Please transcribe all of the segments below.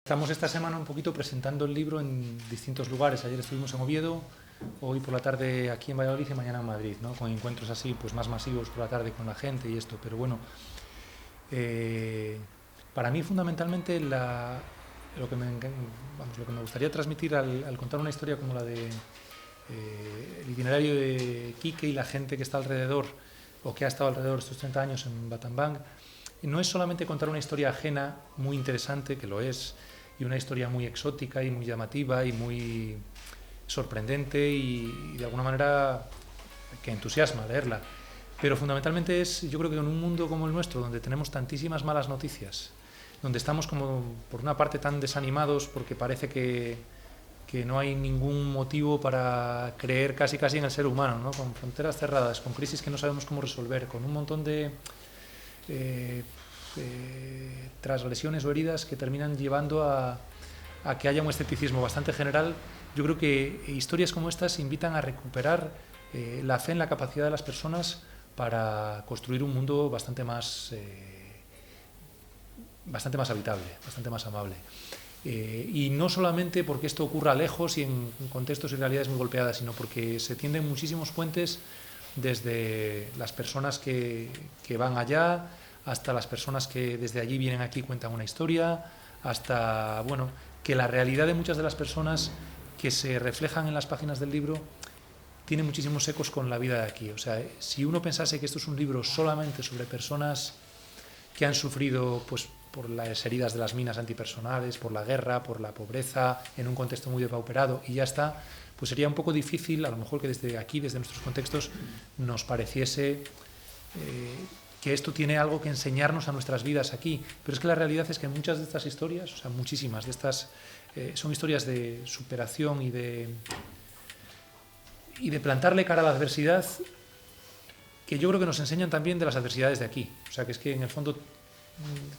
Estamos esta semana un poquito presentando el libro en distintos lugares. Ayer estuvimos en Oviedo, hoy por la tarde aquí en Valladolid y mañana en Madrid, ¿no? Con encuentros así pues más masivos por la tarde con la gente y esto. Pero bueno, eh, para mí fundamentalmente lo que me gustaría transmitir al contar una historia como la de el itinerario de Quique y la gente que está alrededor o que ha estado alrededor estos 30 años en Batambang, no es solamente contar una historia ajena muy interesante, que lo es, y una historia muy exótica y muy llamativa y muy sorprendente y de alguna manera que entusiasma leerla. Pero fundamentalmente es, yo creo que en un mundo como el nuestro, donde tenemos tantísimas malas noticias, donde estamos como por una parte tan desanimados porque parece que no hay ningún motivo para creer casi en el ser humano, ¿no? Con fronteras cerradas, con crisis que no sabemos cómo resolver, con un montón de transgresiones o heridas que terminan llevando a que haya un escepticismo bastante general. Yo creo que historias como estas invitan a recuperar la fe en la capacidad de las personas para construir un mundo bastante más habitable, bastante más amable. Y no solamente porque esto ocurra lejos y en contextos y realidades muy golpeadas, sino porque se tienden muchísimos puentes desde las personas que van allá, hasta las personas que desde allí vienen aquí y cuentan una historia, hasta, bueno, que la realidad de muchas de las personas que se reflejan en las páginas del libro tiene muchísimos ecos con la vida de aquí. O sea, si uno pensase que esto es un libro solamente sobre personas que han sufrido pues, por las heridas de las minas antipersonales, por la guerra, por la pobreza, en un contexto muy depauperado y ya está, pues sería un poco difícil, a lo mejor que desde aquí, desde nuestros contextos, nos pareciese que esto tiene algo que enseñarnos a nuestras vidas aquí. Pero es que la realidad es que muchas de estas historias, o sea, muchísimas de estas, son historias de superación y de plantarle cara a la adversidad que yo creo que nos enseñan también de las adversidades de aquí. O sea, que es que en el fondo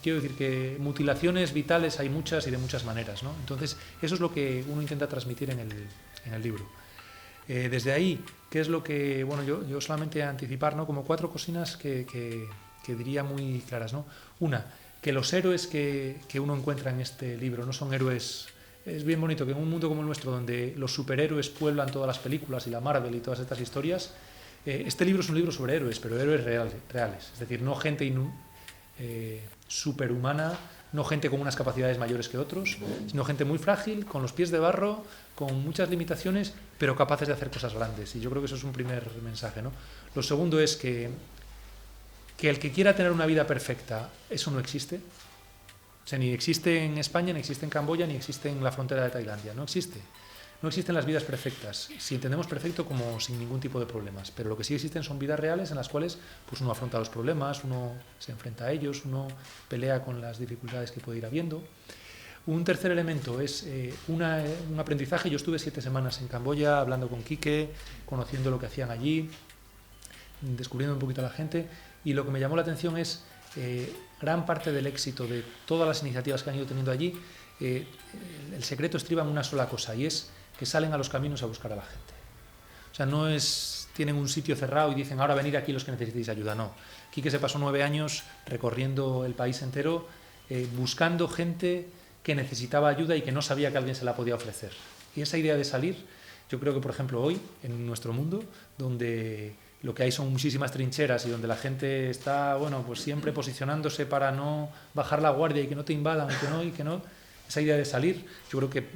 quiero decir que mutilaciones vitales hay muchas y de muchas maneras, ¿no? Entonces, eso es lo que uno intenta transmitir en el libro. Desde ahí, ¿qué es lo que, bueno, yo solamente anticipar, ¿no? Como cuatro cocinas que diría muy claras, ¿no? Una, que los héroes que uno encuentra en este libro no son héroes. Es bien bonito que en un mundo como el nuestro, donde los superhéroes pueblan todas las películas y la Marvel y todas estas historias, este libro es un libro sobre héroes, pero héroes reales. Es decir, no gente superhumana, no gente con unas capacidades mayores que otros, sino gente muy frágil, con los pies de barro, con muchas limitaciones, pero capaces de hacer cosas grandes. Y yo creo que eso es un primer mensaje, ¿no? Lo segundo es que el que quiera tener una vida perfecta, eso no existe. O sea, ni existe en España, ni existe en Camboya, ni existe en la frontera de Tailandia. No existe. No existen las vidas perfectas, si entendemos perfecto como sin ningún tipo de problemas, pero lo que sí existen son vidas reales en las cuales pues uno afronta los problemas, uno se enfrenta a ellos, uno pelea con las dificultades que puede ir habiendo. Un tercer elemento es un aprendizaje. Yo estuve 7 semanas en Camboya hablando con Quique, conociendo lo que hacían allí, descubriendo un poquito a la gente, y lo que me llamó la atención es gran parte del éxito de todas las iniciativas que han ido teniendo allí. El secreto estriba en una sola cosa, y es que salen a los caminos a buscar a la gente. O sea, no es tienen un sitio cerrado y dicen ahora venid aquí los que necesitéis ayuda, no. Quique se pasó 9 años recorriendo el país entero buscando gente que necesitaba ayuda y que no sabía que alguien se la podía ofrecer. Y esa idea de salir, yo creo que por ejemplo hoy en nuestro mundo, donde lo que hay son muchísimas trincheras y donde la gente está, bueno, pues siempre posicionándose para no bajar la guardia y que no te invadan y que no, esa idea de salir, yo creo que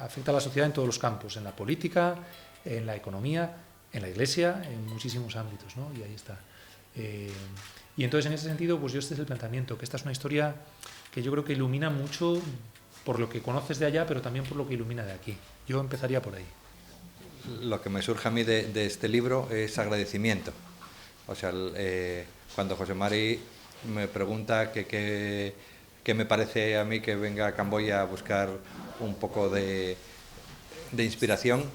afecta a la sociedad en todos los campos, en la política, en la economía, en la iglesia, en muchísimos ámbitos, ¿no? Y ahí está. Y entonces, en ese sentido, pues yo este es el planteamiento, que esta es una historia que yo creo que ilumina mucho por lo que conoces de allá, pero también por lo que ilumina de aquí. Yo empezaría por ahí. Lo que me surge a mí de este libro es agradecimiento. O sea, cuando José Mari me pregunta qué me parece a mí que venga a Camboya a buscar un poco de inspiración,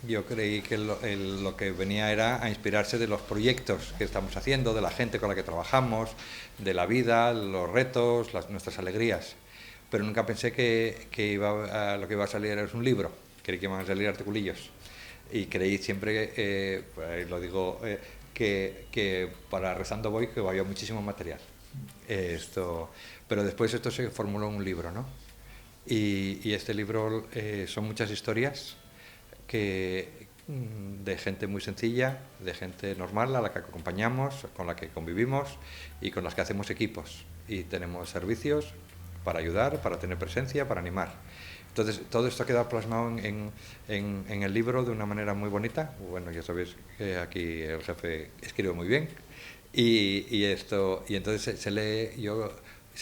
yo creí que lo que venía era a inspirarse de los proyectos que estamos haciendo, de la gente con la que trabajamos, de la vida, los retos, nuestras alegrías. Pero nunca pensé que lo que iba a salir era un libro. Creí que iban a salir articulillos. Y creí siempre, lo digo, que para Rezando Voy que había muchísimo material. Pero después esto se formuló en un libro, ¿no? Y este libro son muchas historias de gente muy sencilla, de gente normal a la que acompañamos, con la que convivimos y con las que hacemos equipos. Y tenemos servicios para ayudar, para tener presencia, para animar. Entonces, todo esto ha quedado plasmado en el libro de una manera muy bonita. Bueno, ya sabéis que aquí el jefe escribe muy bien. Y entonces se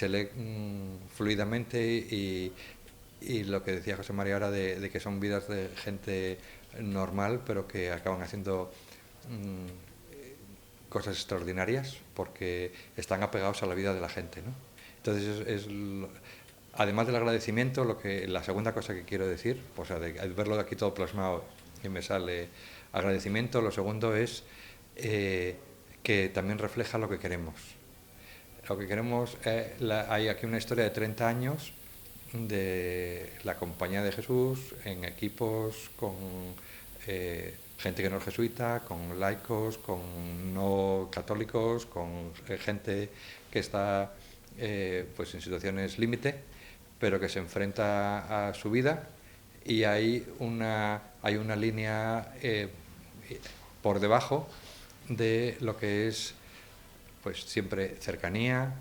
lee fluidamente y lo que decía José María ahora de que son vidas de gente normal, pero que acaban haciendo cosas extraordinarias porque están apegados a la vida de la gente, ¿no? Entonces, además del agradecimiento, la segunda cosa que quiero decir, o sea, de verlo aquí todo plasmado y me sale agradecimiento, lo segundo es que también refleja lo que queremos. Lo que queremos, hay aquí una historia de 30 años de la Compañía de Jesús en equipos con gente que no es jesuita, con laicos, con no católicos, con gente que está pues en situaciones límite, pero que se enfrenta a su vida, y hay una línea por debajo de lo que es pues siempre cercanía,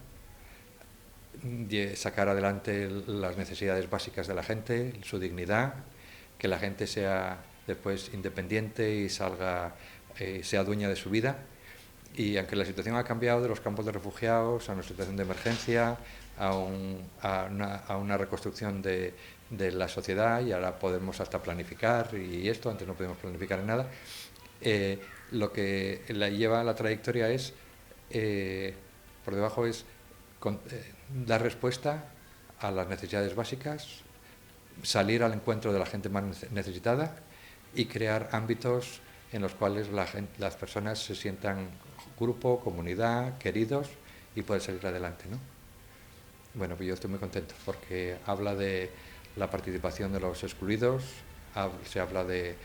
sacar adelante las necesidades básicas de la gente, su dignidad, que la gente sea después independiente y sea dueña de su vida. Y aunque la situación ha cambiado de los campos de refugiados a una situación de emergencia, a una reconstrucción de la sociedad, y ahora podemos hasta planificar y esto, antes no podíamos planificar en nada, lo que la lleva a la trayectoria es, por debajo es dar respuesta a las necesidades básicas, salir al encuentro de la gente más necesitada y crear ámbitos en los cuales las personas se sientan grupo, comunidad, queridos y poder salir adelante, ¿no? Bueno, pues yo estoy muy contento porque habla de la participación de los excluidos, se habla de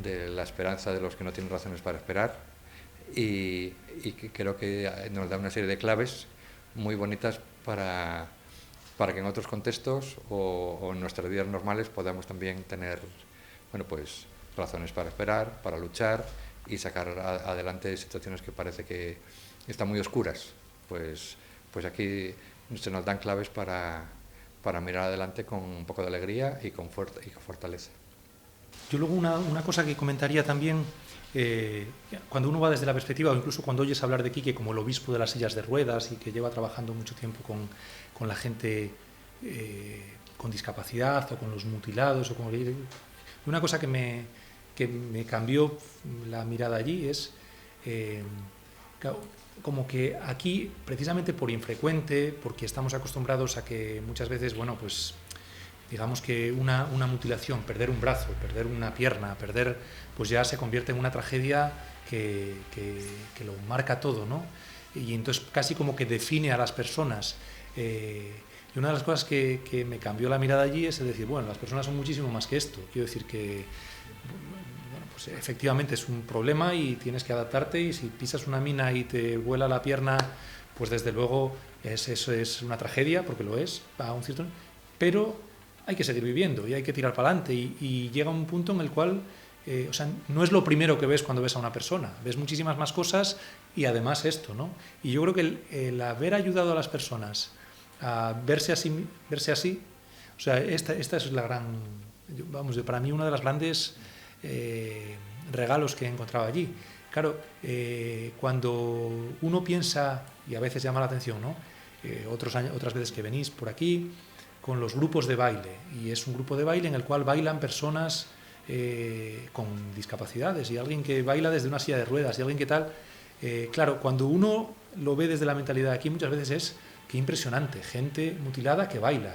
la esperanza de los que no tienen razones para esperar, y creo que nos da una serie de claves muy bonitas para que en otros contextos o en nuestras vidas normales podamos también tener, bueno, pues razones para esperar, para luchar y sacar adelante situaciones que parece que están muy oscuras. Pues aquí se nos dan claves para mirar adelante con un poco de alegría y con fortaleza. Yo luego una cosa que comentaría también, cuando uno va desde la perspectiva, o incluso cuando oyes hablar de Quique como el obispo de las sillas de ruedas y que lleva trabajando mucho tiempo con la gente con discapacidad o con los mutilados, una cosa que me cambió la mirada allí es como que aquí, precisamente por infrecuente, porque estamos acostumbrados a que muchas veces, bueno, pues digamos que una mutilación, perder un brazo, perder una pierna, pues ya se convierte en una tragedia que lo marca todo, ¿no? Y entonces casi como que define a las personas. Y una de las cosas que me cambió la mirada allí es el decir, bueno, las personas son muchísimo más que esto. Quiero decir que, bueno, pues efectivamente es un problema y tienes que adaptarte, y si pisas una mina y te vuela la pierna, pues desde luego eso es una tragedia, porque lo es, a un cierto... Pero hay que seguir viviendo y hay que tirar para adelante, y llega un punto en el cual, o sea, no es lo primero que ves cuando ves a una persona, ves muchísimas más cosas y además esto, ¿no? Y yo creo que el haber ayudado a las personas a verse así, o sea, esta es la gran, vamos, para mí uno de los grandes regalos que he encontrado allí. Claro, cuando uno piensa, y a veces llama la atención, ¿no? Otras veces que venís por aquí, con los grupos de baile, y es un grupo de baile en el cual bailan personas con discapacidades, y alguien que baila desde una silla de ruedas, y alguien que tal, claro, cuando uno lo ve desde la mentalidad de aquí, muchas veces es, qué impresionante, gente mutilada que baila.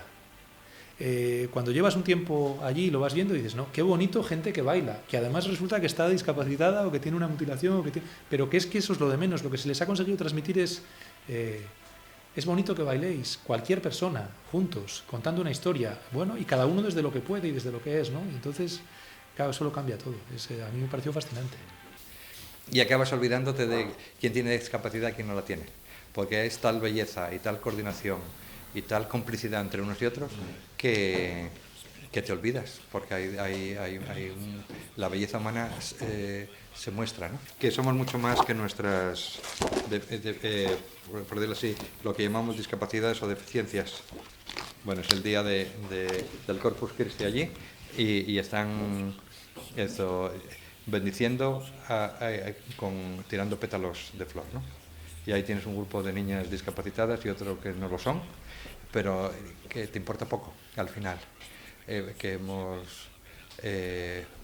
Cuando llevas un tiempo allí y lo vas viendo, dices, no, qué bonito gente que baila, que además resulta que está discapacitada o que tiene una mutilación, pero que es que eso es lo de menos. Lo que se les ha conseguido transmitir es bonito que bailéis, cualquier persona, juntos, contando una historia, bueno, y cada uno desde lo que puede y desde lo que es, ¿no? Y entonces, claro, eso lo cambia todo. A mí me pareció fascinante. Y acabas olvidándote de quién tiene discapacidad y quién no la tiene, porque es tal belleza y tal coordinación y tal complicidad entre unos y otros que te olvidas, porque la belleza humana se muestra, ¿no? Que somos mucho más que nuestras, por decirlo así, lo que llamamos discapacidades o deficiencias. Bueno, es el día del Corpus Christi allí y están bendiciendo tirando pétalos de flor, ¿no? Y ahí tienes un grupo de niñas discapacitadas y otro que no lo son, pero que te importa poco al final. Que hemos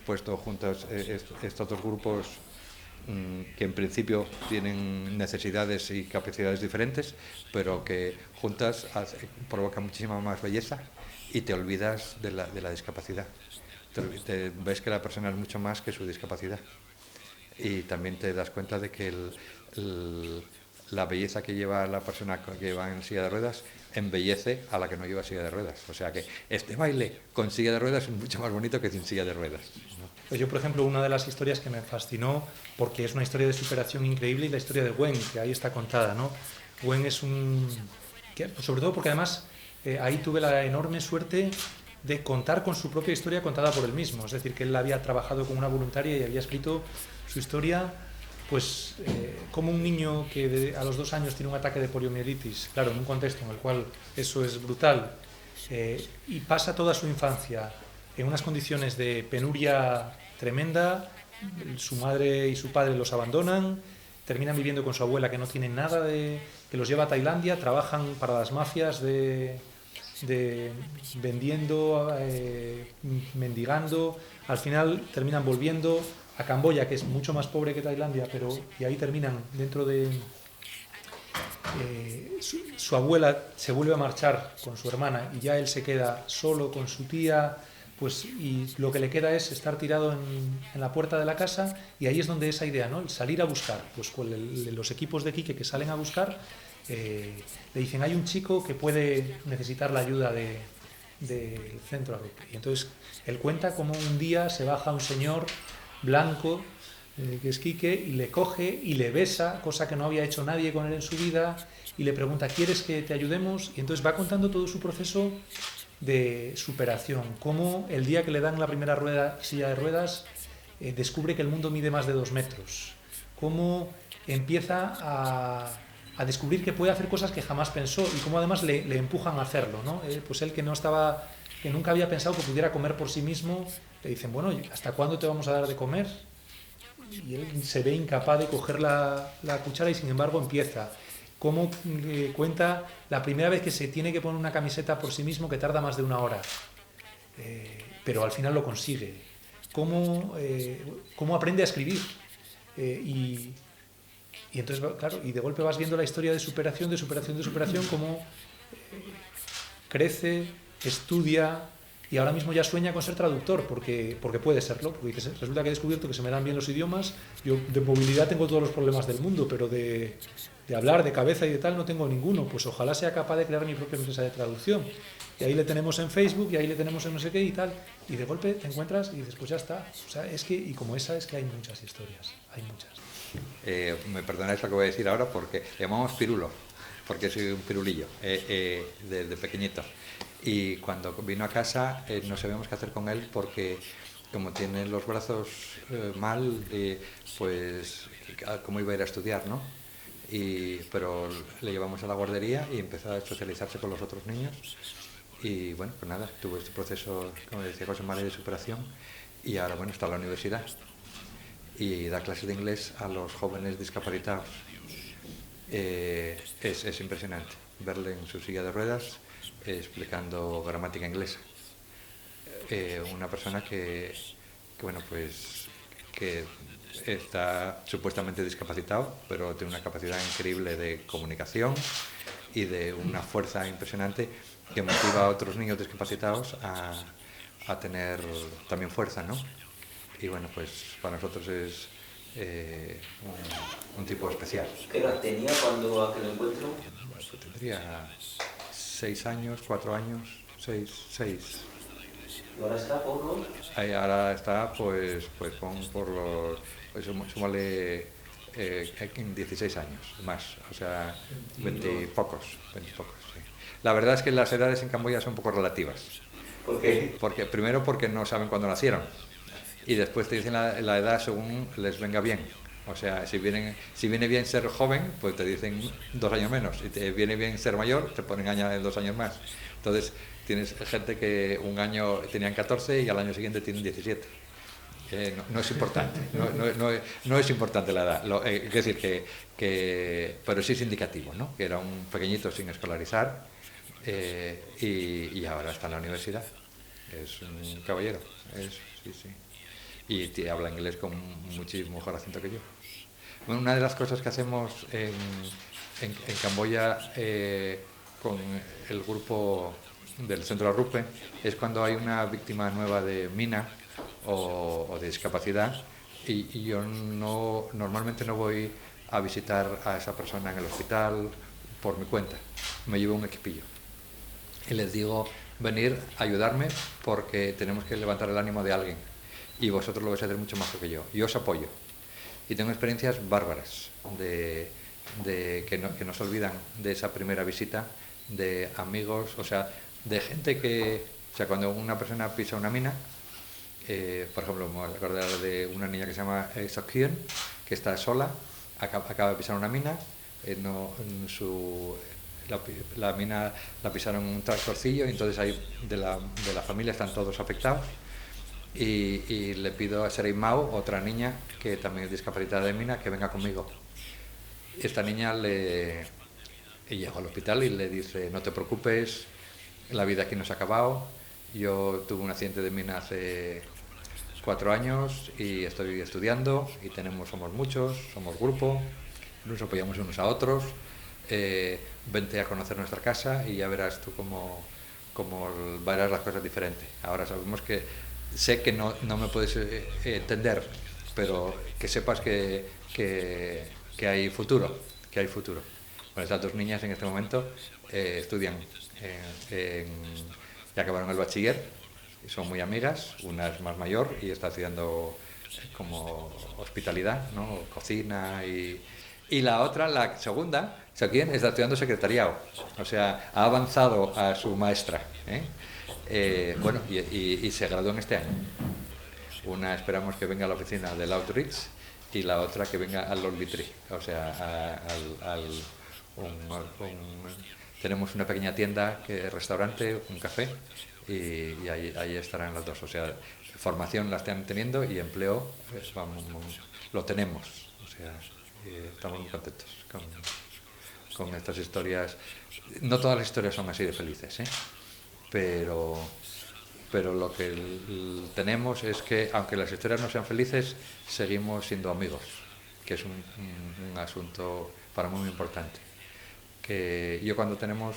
puesto juntos estos dos grupos que en principio tienen necesidades y capacidades diferentes, pero que juntas provocan muchísima más belleza y te olvidas de la discapacidad. Ves que la persona es mucho más que su discapacidad y también te das cuenta de que la belleza que lleva la persona que va en silla de ruedas embellece a la que no lleva silla de ruedas. O sea que este baile con silla de ruedas es mucho más bonito que sin silla de ruedas, ¿no? Pues yo, por ejemplo, una de las historias que me fascinó, porque es una historia de superación increíble, y la historia de Gwen, que ahí está contada, ¿no? Gwen es sobre todo porque además ahí tuve la enorme suerte de contar con su propia historia contada por él mismo. Es decir, que él había trabajado con una voluntaria y había escrito su historia, pues como un niño que a los 2 años tiene un ataque de poliomielitis, claro, en un contexto en el cual eso es brutal, y pasa toda su infancia en unas condiciones de penuria tremenda, su madre y su padre los abandonan, terminan viviendo con su abuela que no tiene nada que los lleva a Tailandia, trabajan para las mafias vendiendo, mendigando, al final terminan volviendo a Camboya, que es mucho más pobre que Tailandia, y ahí terminan dentro de... su abuela se vuelve a marchar con su hermana y ya él se queda solo con su tía, pues, y lo que le queda es estar tirado en la puerta de la casa, y ahí es donde esa idea, ¿no? El salir a buscar, pues con los equipos de Quique que salen a buscar, le dicen, hay un chico que puede necesitar la ayuda del centro Arrupe. Y entonces él cuenta cómo un día se baja un señor blanco, que es Quique, y le coge y le besa, cosa que no había hecho nadie con él en su vida, y le pregunta, ¿quieres que te ayudemos? Y entonces va contando todo su proceso de superación, cómo el día que le dan la primera silla de ruedas, descubre que el mundo mide más de 2 metros, cómo empieza a descubrir que puede hacer cosas que jamás pensó, y cómo además le empujan a hacerlo, ¿no? Pues él que nunca había pensado que pudiera comer por sí mismo, le dicen, bueno, ¿hasta cuándo te vamos a dar de comer? Y él se ve incapaz de coger la cuchara, y sin embargo empieza. Cómo cuenta la primera vez que se tiene que poner una camiseta por sí mismo, que tarda más de 1 hora, pero al final lo consigue. Cómo aprende a escribir, y entonces, claro, y de golpe vas viendo la historia de superación, cómo crece, estudia, y ahora mismo ya sueña con ser traductor, porque puede serlo, porque resulta que he descubierto que se me dan bien los idiomas. Yo de movilidad tengo todos los problemas del mundo, pero de hablar, de cabeza y de tal, no tengo ninguno. Pues ojalá sea capaz de crear mi propia empresa de traducción. Y ahí le tenemos en Facebook, y ahí le tenemos en no sé qué y tal, y de golpe te encuentras y dices, pues ya está. O sea, y como esa, es que hay muchas historias, hay muchas. Me perdonáis lo que voy a decir ahora, porque le llamamos pirulo, porque soy un pirulillo, de pequeñito. Y cuando vino a casa no sabíamos qué hacer con él, porque como tiene los brazos mal, pues cómo iba a ir a estudiar, ¿no? Pero le llevamos a la guardería y empezó a socializarse con los otros niños. Y bueno, pues nada, tuvo este proceso, como decía José María, de superación, y ahora bueno, está en la universidad y da clases de inglés a los jóvenes discapacitados. Es impresionante verle en su silla de ruedas explicando gramática inglesa. Una persona que está supuestamente discapacitado, pero tiene una capacidad increíble de comunicación y de una fuerza impresionante que motiva a otros niños discapacitados a tener también fuerza, ¿no? Y bueno, pues para nosotros es un tipo especial. ¿Qué edad tenía cuando aquel encuentro? Pues tendría 6 años, 4 años, 6. ¿Y ahora está por los? Ahora está pues por los... Pues súmale 16 años más, o sea, 20 y pocos, sí. La verdad es que las edades en Camboya son un poco relativas. ¿Por qué? Primero porque no saben cuándo nacieron y después te dicen la edad según les venga bien. O sea, si viene bien ser joven, pues te dicen 2 años menos. Si te viene bien ser mayor, te ponen 2 años más. Entonces, tienes gente que un año tenían 14 y al año siguiente tienen 17. No es importante, no es importante la edad. Es decir, pero sí es indicativo, ¿no? Que era un pequeñito sin escolarizar y ahora está en la universidad. Es un caballero, sí, sí. Y habla inglés con muchísimo mejor acento que yo. Bueno, una de las cosas que hacemos en Camboya con el grupo del Centro Arrupe es cuando hay una víctima nueva de mina o de discapacidad y yo normalmente no voy a visitar a esa persona en el hospital por mi cuenta. Me llevo un equipillo y les digo, venir a ayudarme porque tenemos que levantar el ánimo de alguien y vosotros lo vais a hacer mucho mejor que yo. Yo os apoyo. Y tengo experiencias bárbaras que no se olvidan de esa primera visita, de amigos, o sea, de gente o sea, cuando una persona pisa una mina, por ejemplo, me voy a acordar de una niña que se llama Sokyun, que está sola, acaba de pisar una mina, la mina la pisaron en un tractorcillo y entonces ahí de la familia están todos afectados. Y le pido a Serey Mao, otra niña que también es discapacitada de mina, que venga conmigo. Esta niña llega al hospital y le dice, no te preocupes, la vida aquí no se ha acabado, yo tuve un accidente de mina hace 4 años y estoy estudiando y somos muchos, somos grupo, nos apoyamos unos a otros, vente a conocer nuestra casa y ya verás tú cómo verás las cosas diferentes. Ahora sabemos sé que no me puedes entender, pero que sepas que hay futuro, Bueno, estas 2 niñas en este momento estudian, ya acabaron el bachiller, son muy amigas, una es más mayor y está estudiando como hospitalidad, ¿no? Cocina y la otra, la segunda, ¿quién? Está estudiando secretariado, o sea, ha avanzado a su maestra, bueno, y se graduó en este año. Una esperamos que venga a la oficina del Outreach y la otra que venga al Lord Litri, o sea, tenemos una pequeña tienda, restaurante, un café, y ahí estarán las dos. O sea, formación la están teniendo y empleo lo tenemos. O sea, estamos muy contentos con estas historias. No todas las historias son así de felices, pero lo que tenemos es que, aunque las historias no sean felices, seguimos siendo amigos, que es un asunto para mí muy importante. Que yo cuando tenemos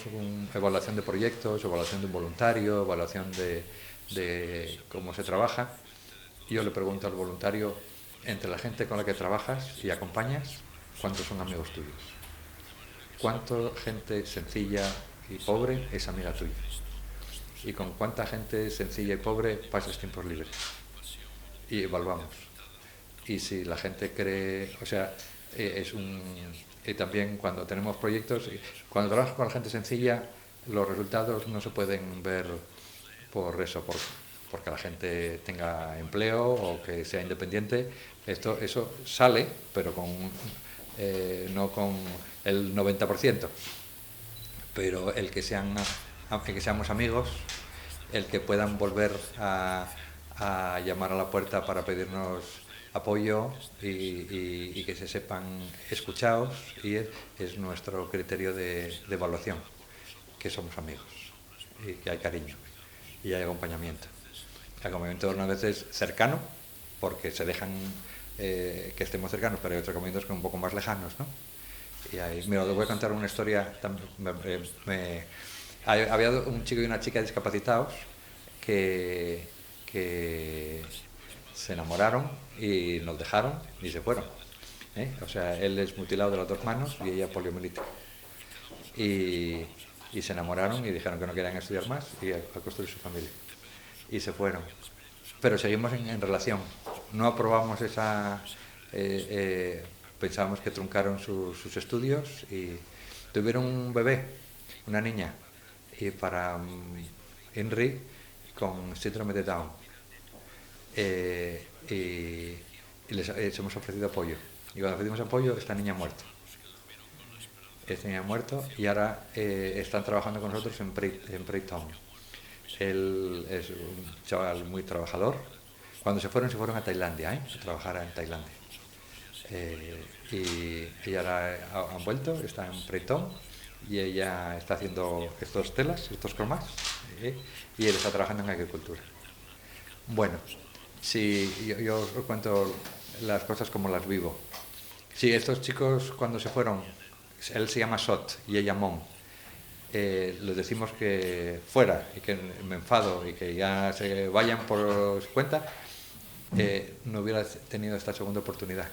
evaluación de proyectos, evaluación de un voluntario, evaluación de cómo se trabaja, yo le pregunto al voluntario, entre la gente con la que trabajas y acompañas, ¿cuántos son amigos tuyos? ¿Cuánta gente sencilla y pobre es amiga tuya? ¿Y con cuánta gente sencilla y pobre pasas tiempos libres? Y evaluamos. Y si la gente cree, o sea, y también cuando tenemos proyectos, cuando trabajas con la gente sencilla, los resultados no se pueden ver por eso, porque la gente tenga empleo o que sea independiente. Eso sale, pero no con el 90%. Pero aunque seamos amigos, el que puedan volver a llamar a la puerta para pedirnos apoyo y que se sepan escuchados, y es nuestro criterio de evaluación, que somos amigos y que hay cariño y hay acompañamiento. Acompañamiento unas veces cercano, porque se dejan que estemos cercanos, pero hay otros acompañamientos que son un poco más lejanos, ¿no? Y ahí, mira, os voy a contar una historia. Había un chico y una chica discapacitados que se enamoraron y nos dejaron y se fueron. O sea, él es mutilado de las 2 manos y ella poliomiélitica. Y se enamoraron y dijeron que no querían estudiar más y a construir su familia. Y se fueron. Pero seguimos en relación. No aprobamos pensábamos que truncaron sus estudios y tuvieron un bebé, una niña. y para Henry con síndrome de Down. Y les hemos ofrecido apoyo. Y cuando ofrecimos apoyo, esta niña ha muerto. Esta niña ha muerto y ahora están trabajando con nosotros en Preytown. Él es un chaval muy trabajador. Cuando se fueron a Tailandia, a trabajar en Tailandia. Y ahora han vuelto, está en Preytown y ella está haciendo estos telas, estos cromas, y él está trabajando en agricultura. Bueno, si yo os cuento las cosas como las vivo. Si estos chicos cuando se fueron, él se llama Sot y ella Mon, les decimos que fuera y que me enfado y que ya se vayan por su cuenta, no hubiera tenido esta segunda oportunidad.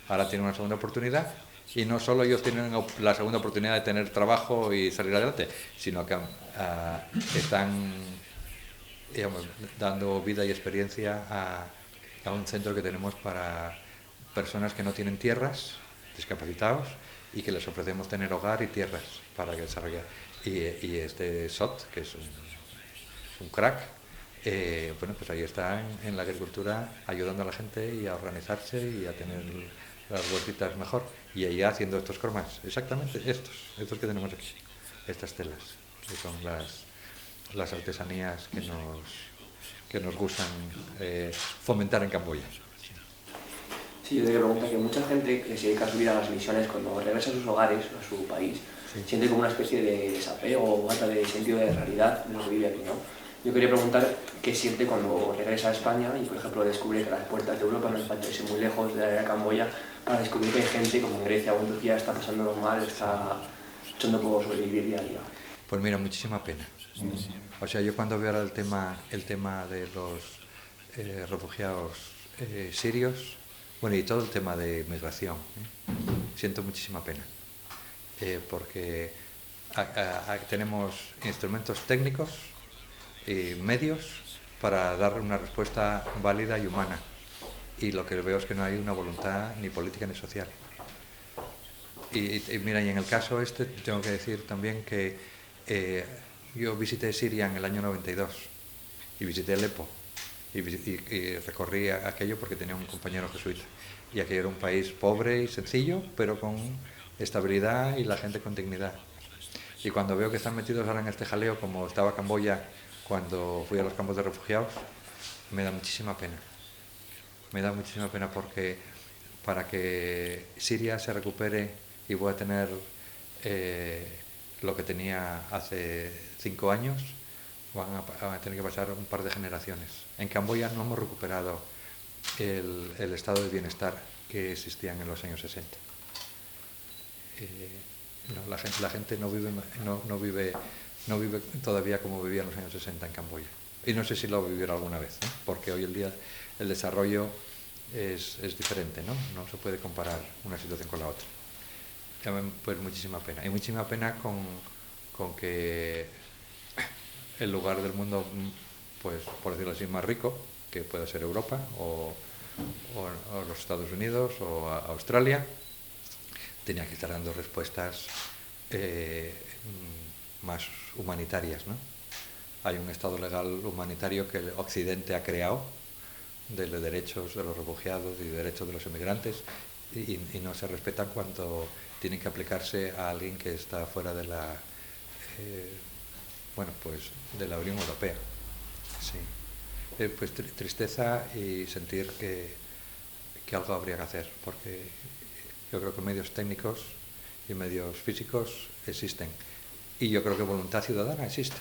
Ahora tienen una segunda oportunidad y no solo ellos tienen la segunda oportunidad de tener trabajo y salir adelante, sino que están, digamos, dando vida y experiencia a un centro que tenemos para personas que no tienen tierras, discapacitados, y que les ofrecemos tener hogar y tierras para que desarrollen. Y este SOT, que es un crack, bueno, pues ahí está en la agricultura ayudando a la gente y a organizarse y a tener las huertitas mejor. Y ahí haciendo estos cromas, exactamente estos que tenemos aquí, estas telas, que son las artesanías que nos gustan fomentar en Camboya. Sí, yo te pregunto que mucha gente que se dedica a su vida a las misiones, cuando regresa a sus hogares, a su país, Sí. siente como una especie de desapego o falta de sentido de realidad de lo que vive aquí, ¿no? Yo quería preguntar qué siente cuando regresa a España y, por ejemplo, descubre que las puertas de Europa no es falta irse muy lejos de Camboya para descubrir que hay gente como en Grecia o en Turquía está pasándolo mal, está luchando por sobrevivir día a día. Pues mira, muchísima pena. O sea, yo cuando veo ahora el tema de los refugiados sirios, bueno, y todo el tema de migración, siento muchísima pena, porque tenemos instrumentos técnicos y medios para dar una respuesta válida y humana, y lo que veo es que no hay una voluntad ni política ni social. Y mira, y en el caso este tengo que decir también que yo visité Siria en el año 92 y visité Alepo y recorrí aquello porque tenía un compañero jesuita, y aquello era un país pobre y sencillo, pero con estabilidad y la gente con dignidad. Y cuando veo que están metidos ahora en este jaleo, como estaba Camboya cuando fui a los campos de refugiados, me da muchísima pena. Me da muchísima pena porque para que Siria se recupere y vuelva a tener lo que tenía hace 5 años, van a tener que pasar un par de generaciones. En Camboya no hemos recuperado el estado de bienestar que existía en los años 60. No, la gente no vive todavía como vivía en los años 60 en Camboya. Y no sé si lo vivirá alguna vez, porque hoy en día el desarrollo es diferente, ¿no? No se puede comparar una situación con la otra. Pues muchísima pena. Y muchísima pena con que el lugar del mundo, pues por decirlo así, más rico, que puede ser Europa o los Estados Unidos o Australia, tenía que estar dando respuestas más humanitarias, ¿no? Hay un estado legal humanitario que el Occidente ha creado de los derechos de los refugiados y derechos de los inmigrantes, y no se respetan cuando tienen que aplicarse a alguien que está fuera de la de la Unión Europea. Sí. Pues tristeza y sentir que algo habría que hacer, porque yo creo que medios técnicos y medios físicos existen, y yo creo que voluntad ciudadana existe,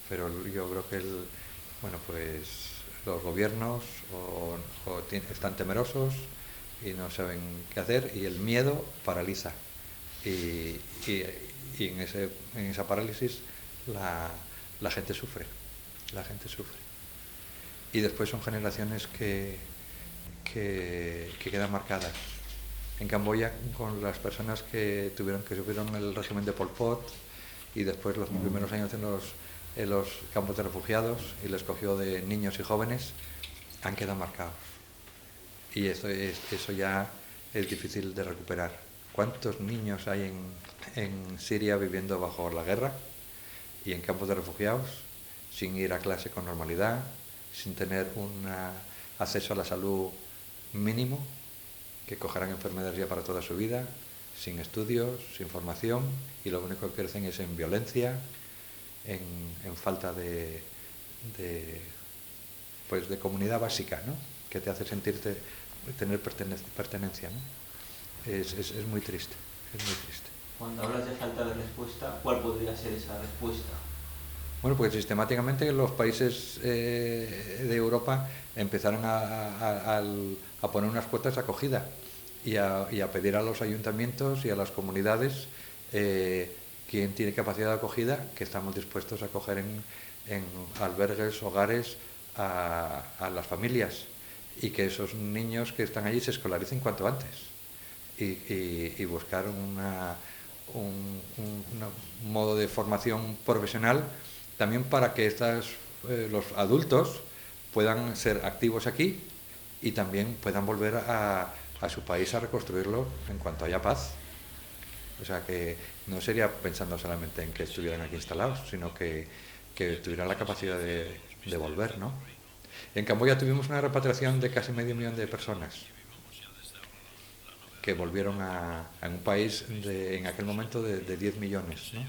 pero yo creo que los gobiernos están temerosos y no saben qué hacer, y el miedo paraliza, y en esa parálisis la gente sufre, y después son generaciones que quedan marcadas. En Camboya, con las personas que sufrieron el régimen de Pol Pot, y después los primeros años en los campos de refugiados, y les cogió de niños y jóvenes, han quedado marcados. Y eso ya es difícil de recuperar. ¿cuántos niños hay en Siria viviendo bajo la guerra y en campos de refugiados, sin ir a clase con normalidad, sin tener un acceso a la salud mínimo, que cogerán enfermedades ya para toda su vida, sin estudios, sin formación, y lo único que crecen es en violencia, en falta de comunidad básica, ¿no? Que te hace sentirte, tener pertenencia, ¿no? Es muy triste, es muy triste. Cuando hablas de falta de respuesta, ¿cuál podría ser esa respuesta? Bueno, porque sistemáticamente los países de Europa empezaron a poner unas cuotas de acogida y a pedir a los ayuntamientos y a las comunidades quien tiene capacidad de acogida, que estamos dispuestos a acoger en albergues, hogares a las familias, y que esos niños que están allí se escolaricen cuanto antes y buscar un modo de formación profesional también para que los adultos puedan ser activos aquí y también puedan volver a su país a reconstruirlo en cuanto haya paz. O sea, que no sería pensando solamente en que estuvieran aquí instalados, sino que tuvieran la capacidad de volver, ¿no? En Camboya tuvimos una repatriación de casi 500.000 de personas que volvieron en un país en aquel momento de 10 millones, ¿no?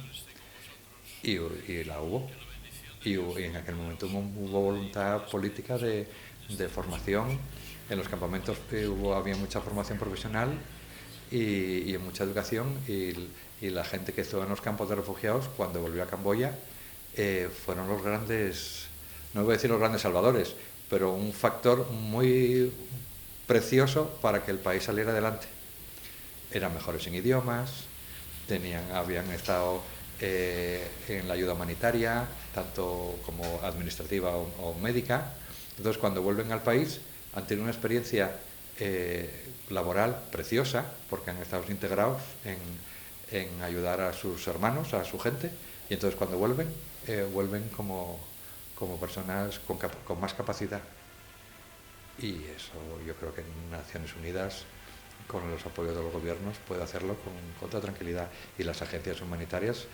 Y la hubo. Y en aquel momento hubo voluntad política de formación. En los campamentos había mucha formación profesional y mucha educación, y la gente que estuvo en los campos de refugiados, cuando volvió a Camboya, fueron los grandes, no voy a decir los grandes salvadores, pero un factor muy precioso para que el país saliera adelante. Eran mejores en idiomas, habían estado en la ayuda humanitaria, tanto como administrativa o médica. Entonces, cuando vuelven al país, han tenido una experiencia laboral preciosa, porque han estado integrados en ayudar a sus hermanos, a su gente, y entonces cuando vuelven como personas con más capacidad. Y eso yo creo que en Naciones Unidas, con los apoyos de los gobiernos, puede hacerlo con toda tranquilidad, y las agencias humanitarias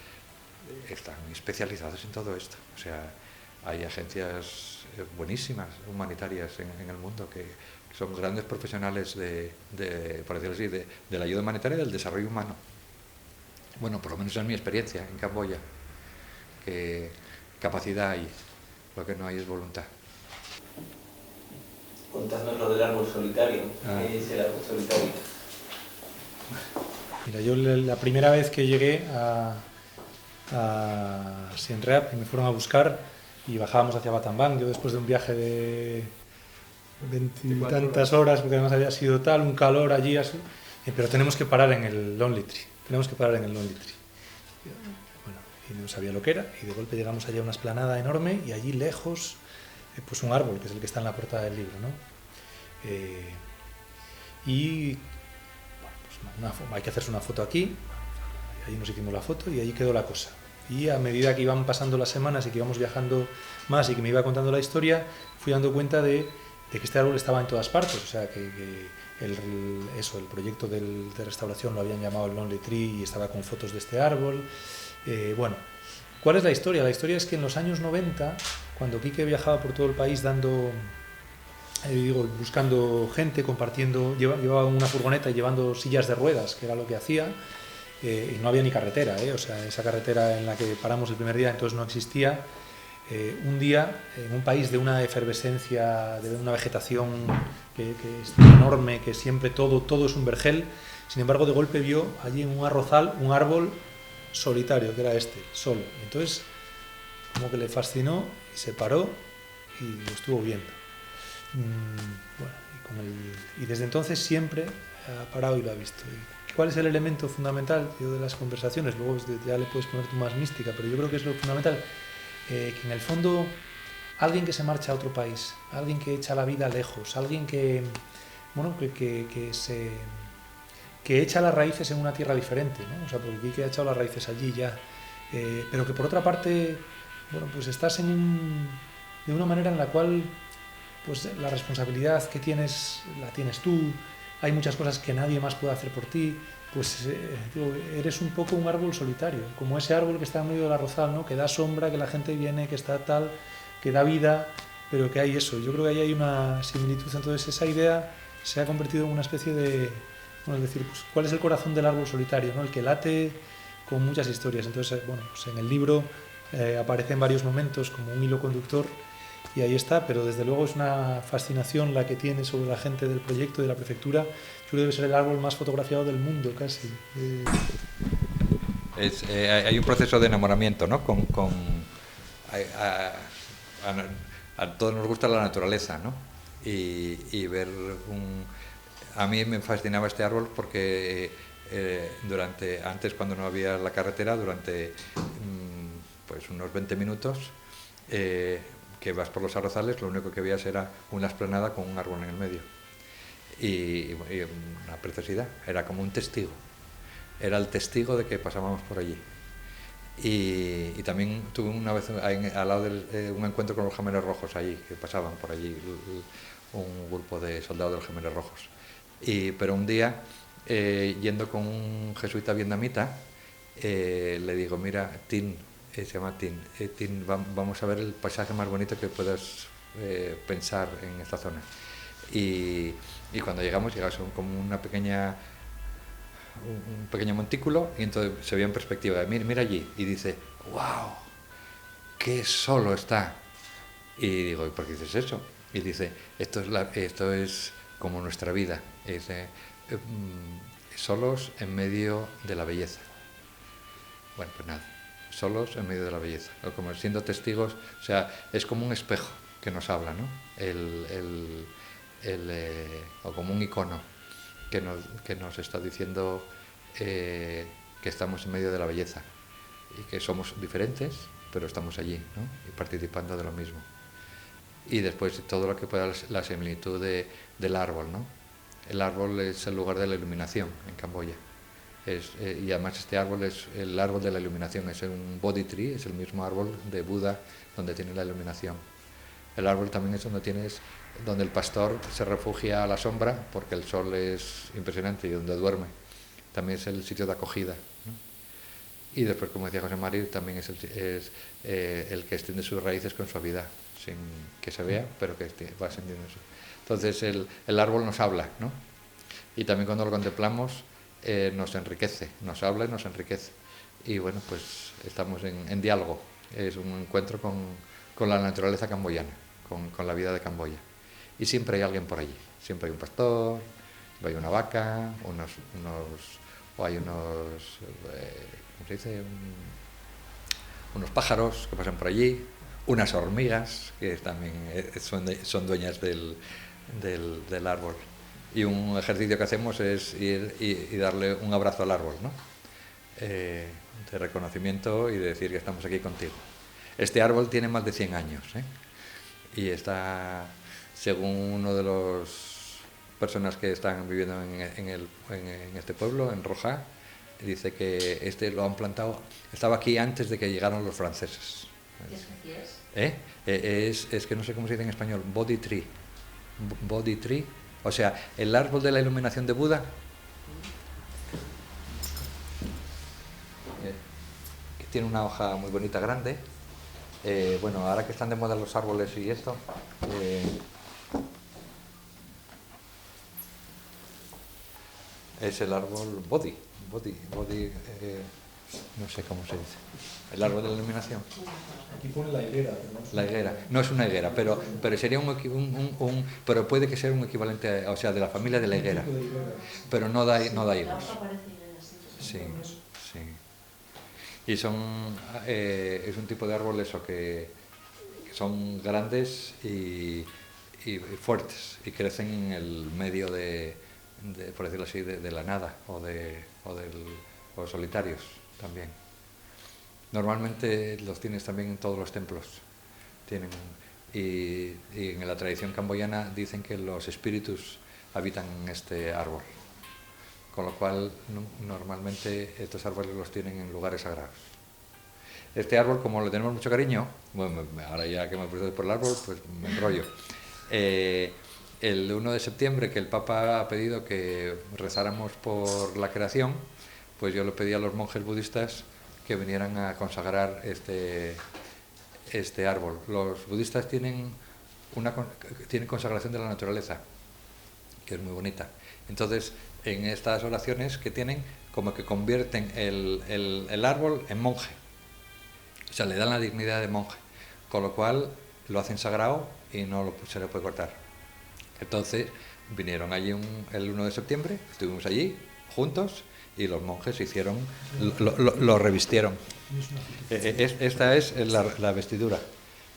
están especializadas en todo esto. O sea, hay agencias buenísimas humanitarias en el mundo que son grandes profesionales por decirlo así, de la ayuda humanitaria y del desarrollo humano. Bueno, por lo menos es mi experiencia en Camboya, que capacidad hay, lo que no hay es voluntad. Contadnos lo del árbol solitario. ¿Qué es el árbol solitario? Mira, yo la primera vez que llegué a Siem Reap y me fueron a buscar y bajábamos hacia Battambang, yo después de un viaje de 20 y tantas horas, porque además había sido un calor allí, así, pero tenemos que parar en el Lonely Tree. Bueno, y no sabía lo que era, y de golpe llegamos allá a una explanada enorme, y allí lejos, pues un árbol, que es el que está en la portada del libro, ¿no? Y bueno, pues hay que hacerse una foto aquí, allí nos hicimos la foto y allí quedó la cosa. Y a medida que iban pasando las semanas y que íbamos viajando más y que me iba contando la historia, fui dando cuenta de que este árbol estaba en todas partes. O sea, que el proyecto de restauración lo habían llamado el Lonely Tree y estaba con fotos de este árbol. Bueno, ¿cuál es la historia? La historia es que en los años 90, cuando Quique viajaba por todo el país buscando gente, compartiendo, llevaba una furgoneta y llevando sillas de ruedas, que era lo que hacía, y no había ni carretera, o sea, esa carretera en la que paramos el primer día entonces no existía. Un día, en un país de una efervescencia, de una vegetación que es enorme, que siempre todo es un vergel, sin embargo de golpe vio allí en un arrozal un árbol solitario, que era solo. Entonces como que le fascinó y se paró y lo estuvo viendo. Y desde entonces siempre ha parado y lo ha visto. ¿Cuál es el elemento fundamental de las conversaciones? Luego ya le puedes poner tú más mística, pero yo creo que es lo fundamental, que en el fondo alguien que se marcha a otro país, alguien que echa la vida lejos, alguien que echa las raíces en una tierra diferente, ¿no? O sea, porque Quique ha echado las raíces allí ya, pero que por otra parte, pues estás de una manera en la cual pues la responsabilidad que tienes, la tienes tú. Hay muchas cosas que nadie más puede hacer por ti, pues digo, eres un poco un árbol solitario, como ese árbol que está en medio del arrozal, ¿no? Que da sombra, que la gente viene, que está tal, que da vida, pero que hay eso. Yo creo que ahí hay una similitud. Entonces esa idea se ha convertido en una especie de, bueno, es decir, pues, ¿cuál es el corazón del árbol solitario, ¿no? El que late con muchas historias. Entonces, bueno, pues en el libro aparece en varios momentos como un hilo conductor y ahí está, pero desde luego es una fascinación la que tiene sobre la gente del proyecto, de la prefectura. Yo creo que debe ser el árbol más fotografiado del mundo, casi. Hay un proceso de enamoramiento, ¿no? A todos nos gusta la naturaleza, ¿no? Y ver A mí me fascinaba este árbol porque antes, cuando no había la carretera, durante pues unos 20 minutos que vas por los arrozales, lo único que veías era una explanada con un árbol en el medio. Y una preciosidad, era como un testigo. Era el testigo de que pasábamos por allí. Y también tuve una vez al lado un encuentro con los Gemelos Rojos allí, que pasaban por allí un grupo de soldados de los Gemelos Rojos. Pero un día, yendo con un jesuita vietnamita, le digo, mira, Tin, se llama Tin, vamos a ver el paisaje más bonito que puedas pensar en esta zona. Y cuando llegamos como un pequeño montículo, y entonces se veía en perspectiva, mira allí, y dice, wow, qué solo está. Y digo, ¿y por qué dices eso? Y dice, esto es como nuestra vida, solos en medio de la belleza. Bueno, pues nada, solos en medio de la belleza, como siendo testigos, o sea, es como un espejo que nos habla, ¿no? O como un icono que nos está diciendo que estamos en medio de la belleza y que somos diferentes, pero estamos allí, ¿no? Y participando de lo mismo. Y después todo lo que pueda la similitud del árbol, ¿no? El árbol es el lugar de la iluminación en Camboya. Y además este árbol es el árbol de la iluminación, es un Bodhi tree, es el mismo árbol de Buda donde tiene la iluminación. El árbol también es donde el pastor se refugia a la sombra porque el sol es impresionante y donde duerme. También es el sitio de acogida, ¿no? Y después, como decía José Mari, también es el que extiende sus raíces con suavidad, sin que se vea, pero que va extendiendo eso. Entonces el árbol nos habla, ¿no? Y también cuando lo contemplamos nos enriquece, nos habla y nos enriquece. Y bueno, pues estamos en diálogo, es un encuentro con la naturaleza camboyana, con la vida de Camboya. Y siempre hay alguien por allí, siempre hay un pastor, hay una vaca, ¿cómo se dice? Unos pájaros que pasan por allí, unas hormigas que también son dueñas del árbol. Y un ejercicio que hacemos es ir y darle un abrazo al árbol, ¿no? De reconocimiento y de decir que estamos aquí contigo. Este árbol tiene más de 100 años, ¿eh? Y está, según uno de las personas que están viviendo en este pueblo, en Rojá, dice que lo han plantado, estaba aquí antes de que llegaran los franceses. ¿Qué especie es? Es que no sé cómo se dice en español, Bodhi tree. Bodhi tree, o sea, el árbol de la iluminación de Buda. Que tiene una hoja muy bonita, grande. Bueno, ahora que están de moda los árboles y esto, es el árbol Bodhi, no sé cómo se dice, el árbol de la iluminación. Aquí pone la higuera. La higuera, no es una higuera, pero sería pero puede que sea un equivalente, o sea, de la familia de la higuera, pero no da higos. Sí, sí. Y es un tipo de árbol eso que son grandes y fuertes y crecen en el medio por decirlo así, de la nada o solitarios también. Normalmente los tienes también en todos los templos. Y en la tradición camboyana dicen que los espíritus habitan en este árbol. Con lo cual, normalmente estos árboles los tienen en lugares sagrados. Este árbol, como le tenemos mucho cariño, bueno, ahora ya que me pregunto por el árbol, pues me enrollo. el 1 de septiembre, que el Papa ha pedido que rezáramos por la creación, pues yo le pedí a los monjes budistas que vinieran a consagrar este árbol. Los budistas tienen consagración de la naturaleza, que es muy bonita. Entonces, en estas oraciones que tienen, como que convierten el árbol en monje. O sea, le dan la dignidad de monje. Con lo cual, lo hacen sagrado y no se le puede cortar. Entonces, vinieron allí el 1 de septiembre, estuvimos allí juntos y los monjes hicieron, lo revistieron. Esta es la vestidura.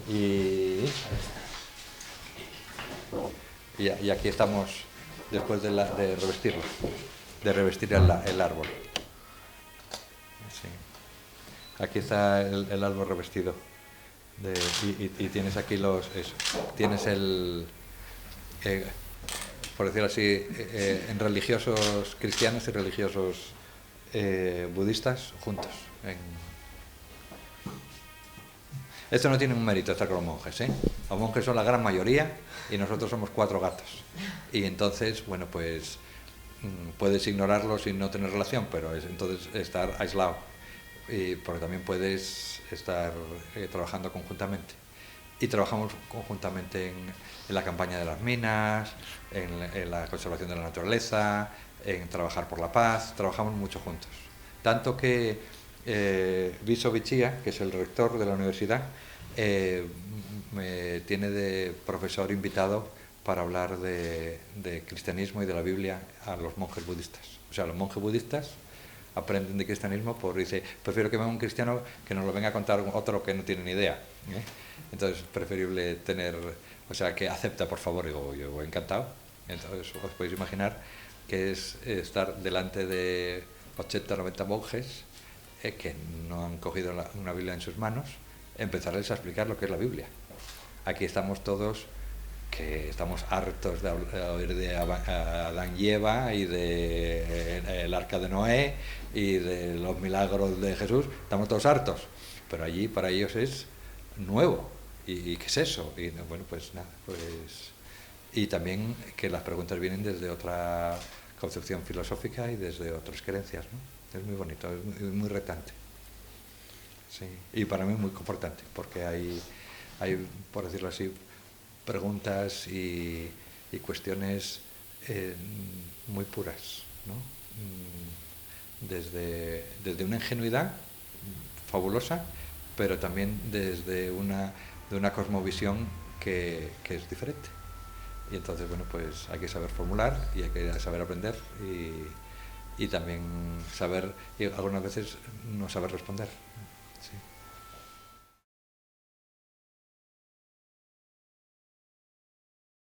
Y aquí estamos después de revestirlo, de revestir el árbol. Sí. Aquí está el árbol revestido. Y tienes aquí tienes por decirlo así, en religiosos cristianos y religiosos budistas juntos. Esto no tiene un mérito estar con los monjes, ¿eh? Los monjes son la gran mayoría y nosotros somos 4 gatos. Y entonces, bueno, pues puedes ignorarlos y no tener relación, pero entonces estar aislado. Porque también puedes estar trabajando conjuntamente. Y trabajamos conjuntamente en la campaña de las minas, en la conservación de la naturaleza, en trabajar por la paz, trabajamos mucho juntos. Tanto que Viso Vichía, que es el rector de la universidad, me tiene de profesor invitado para hablar de cristianismo y de la Biblia a los monjes budistas. O sea, los monjes budistas aprenden de cristianismo dice, prefiero que venga un cristiano que nos lo venga a contar otro que no tiene ni idea, ¿eh? Entonces es preferible que acepta, por favor. Digo, yo encantado. Entonces os podéis imaginar que es estar delante de 80 o 90 monjes que no han cogido una Biblia en sus manos, empezarles a explicar lo que es la Biblia. Aquí estamos todos que estamos hartos de oír de Adán y Eva y el arca de Noé y de los milagros de Jesús, estamos todos hartos, pero allí para ellos es nuevo. ¿Y qué es eso? Y bueno, pues nada, y también que las preguntas vienen desde otra concepción filosófica y desde otras creencias, ¿no? Es muy bonito, es muy retante. Sí. Y para mí es muy confortante, porque hay, por decirlo así, preguntas y cuestiones muy puras, ¿no? Desde una ingenuidad fabulosa, pero también desde una cosmovisión que es diferente. Y entonces, bueno, pues hay que saber formular y hay que saber aprender y también saber, y algunas veces no saber responder. Sí.